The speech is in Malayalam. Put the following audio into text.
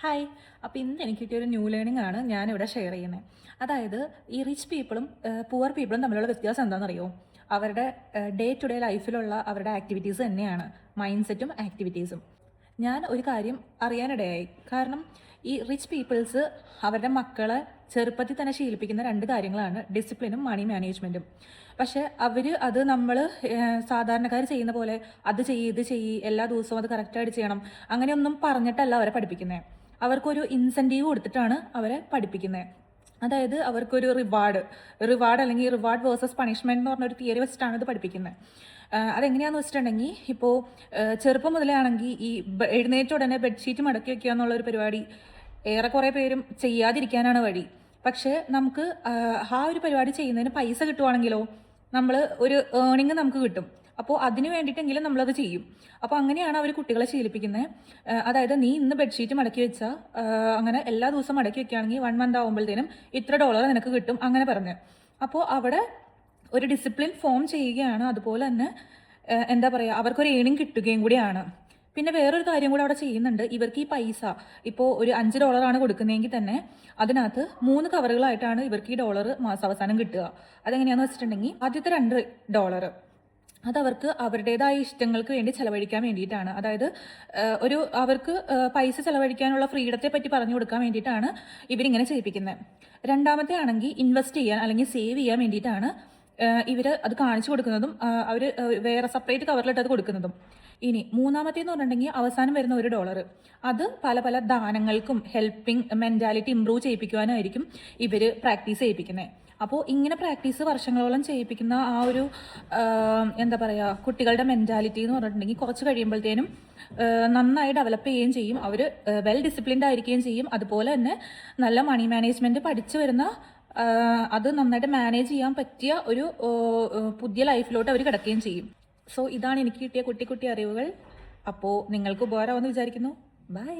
ഹായ്. അപ്പോൾ ഇന്ന് എനിക്ക് കിട്ടിയൊരു ന്യൂ ലേണിംഗ് ആണ് ഞാനിവിടെ ഷെയർ ചെയ്യുന്നത്. അതായത് ഈ റിച്ച് പീപ്പിളും പുവർ പീപ്പിളും തമ്മിലുള്ള വ്യത്യാസം എന്താണെന്നറിയോ? അവരുടെ ഡേ ടു ഡേ ലൈഫിലുള്ള അവരുടെ ആക്ടിവിറ്റീസ് തന്നെയാണ് മൈൻഡ് സെറ്റും ആക്ടിവിറ്റീസും. ഞാൻ ഒരു കാര്യം അറിയാനിടയായി. കാരണം ഈ റിച്ച് പീപ്പിൾസ് അവരുടെ മക്കളെ ചെറുപ്പത്തിൽ തന്നെ ശീലിപ്പിക്കുന്ന രണ്ട് കാര്യങ്ങളാണ് ഡിസിപ്ലിനും മണി മാനേജ്മെൻറ്റും. പക്ഷേ അവർ അത് നമ്മൾ സാധാരണക്കാർ ചെയ്യുന്ന പോലെ അത് ചെയ്യ് ഇത് ചെയ്യ് എല്ലാ ദിവസവും അത് കറക്റ്റായിട്ട് ചെയ്യണം അങ്ങനെയൊന്നും പറഞ്ഞിട്ടല്ല അവരെ പഠിപ്പിക്കുന്നത്. അവർക്കൊരു ഇൻസെൻറ്റീവ് കൊടുത്തിട്ടാണ് അവരെ പഠിപ്പിക്കുന്നത്. അതായത് അവർക്കൊരു റിവാർഡ് അല്ലെങ്കിൽ റിവാർഡ് വേഴ്സസ് പണിഷ്മെൻറ്റ് എന്ന് പറഞ്ഞൊരു തിയറി വെച്ചിട്ടാണ് ഇത് പഠിപ്പിക്കുന്നത്. അതെങ്ങനെയാണെന്ന് വെച്ചിട്ടുണ്ടെങ്കിൽ ഇപ്പോൾ ചെറുപ്പം മുതലേ ആണെങ്കിൽ ഈ എഴുന്നേറ്റ ഉടനെ ബെഡ്ഷീറ്റ് മടക്കി വയ്ക്കുക എന്നുള്ളൊരു പരിപാടി ഏറെക്കുറെ പേരും ചെയ്യാതിരിക്കാനാണ് വഴി. പക്ഷേ നമുക്ക് ആ ഒരു പരിപാടി ചെയ്യുന്നതിന് പൈസ കിട്ടുവാണെങ്കിലോ നമ്മൾ ഒരു ഏണിങ് നമുക്ക് കിട്ടും. അപ്പോൾ അതിന് വേണ്ടിയിട്ടെങ്കിലും നമ്മളത് ചെയ്യും. അപ്പോൾ അങ്ങനെയാണ് അവർ കുട്ടികളെ ശീലിപ്പിക്കുന്നത്. അതായത് നീ ഇന്ന് ബെഡ്ഷീറ്റ് മടക്കി വെച്ചാൽ അങ്ങനെ എല്ലാ ദിവസവും മടക്കി വെക്കുകയാണെങ്കിൽ 1 മന്ത് ആകുമ്പോഴത്തേനും ഇത്ര ഡോളർ നിനക്ക് കിട്ടും അങ്ങനെ പറഞ്ഞ്. അപ്പോൾ അവിടെ ഒരു ഡിസിപ്ലിൻ ഫോം ചെയ്യുകയാണ്. അതുപോലെ തന്നെ എന്താ പറയുക, അവർക്കൊരു ഏണിങ് കിട്ടുകയും കൂടിയാണ്. പിന്നെ വേറൊരു കാര്യം കൂടെ അവിടെ ചെയ്യുന്നുണ്ട്. ഇവർക്ക് ഈ പൈസ ഇപ്പോൾ ഒരു $5 കൊടുക്കുന്നതെങ്കിൽ തന്നെ അതിനകത്ത് 3 കവറുകളായിട്ടാണ് ഇവർക്ക് ഈ ഡോളർ മാസാവസാനം കിട്ടുക. അതെങ്ങനെയാണെന്ന് വെച്ചിട്ടുണ്ടെങ്കിൽ ആദ്യത്തെ $2 അതവർക്ക് അവരുടേതായ ഇഷ്ടങ്ങൾക്ക് വേണ്ടി ചെലവഴിക്കാൻ വേണ്ടിയിട്ടാണ്. അതായത് അവർക്ക് പൈസ ചെലവഴിക്കാനുള്ള ഫ്രീഡത്തെ പറ്റി പറഞ്ഞു കൊടുക്കാൻ വേണ്ടിയിട്ടാണ് ഇവരിങ്ങനെ ചെയ്യിപ്പിക്കുന്നത്. രണ്ടാമത്തെ ആണെങ്കിൽ ഇൻവെസ്റ്റ് ചെയ്യാൻ അല്ലെങ്കിൽ സേവ് ചെയ്യാൻ വേണ്ടിയിട്ടാണ് ഇവർ അത് കാണിച്ചു കൊടുക്കുന്നതും അവർ വേറെ സെപ്പറേറ്റ് കവറിലിട്ട് അത് കൊടുക്കുന്നതും. ഇനി മൂന്നാമത്തേന്ന് പറഞ്ഞിട്ടുണ്ടെങ്കിൽ അവസാനം വരുന്ന $1 അത് പല പല ദാനങ്ങൾക്കും ഹെൽപ്പിംഗ് മെൻറ്റാലിറ്റി ഇമ്പ്രൂവ് ചെയ്യിപ്പിക്കുവാനായിരിക്കും ഇവർ പ്രാക്ടീസ് ചെയ്യിപ്പിക്കുന്നത്. അപ്പോൾ ഇങ്ങനെ പ്രാക്ടീസ് വർഷങ്ങളോളം ചെയ്യിപ്പിക്കുന്ന ആ ഒരു എന്താ പറയുക, കുട്ടികളുടെ മെൻറ്റാലിറ്റി എന്ന് പറഞ്ഞിട്ടുണ്ടെങ്കിൽ കുറച്ച് കഴിയുമ്പോഴത്തേനും നന്നായി ഡെവലപ്പ് ചെയ്യുകയും ചെയ്യും. അവർ വെൽ ഡിസിപ്ലിൻഡ് ആയിരിക്കുകയും ചെയ്യും. അതുപോലെ തന്നെ നല്ല മണി മാനേജ്മെൻറ്റ് പഠിച്ചു വരുന്ന അത് നന്നായിട്ട് മാനേജ് ചെയ്യാൻ പറ്റിയ ഒരു പുതിയ ലൈഫിലോട്ട് അവർ കിടക്കുകയും ചെയ്യും. സോ ഇതാണ് എനിക്ക് കിട്ടിയ കുട്ടി കുട്ടി അറിവുകൾ. അപ്പോൾ നിങ്ങൾക്ക് ഉപകാരമാണെന്ന് വിചാരിക്കുന്നു. ബൈ.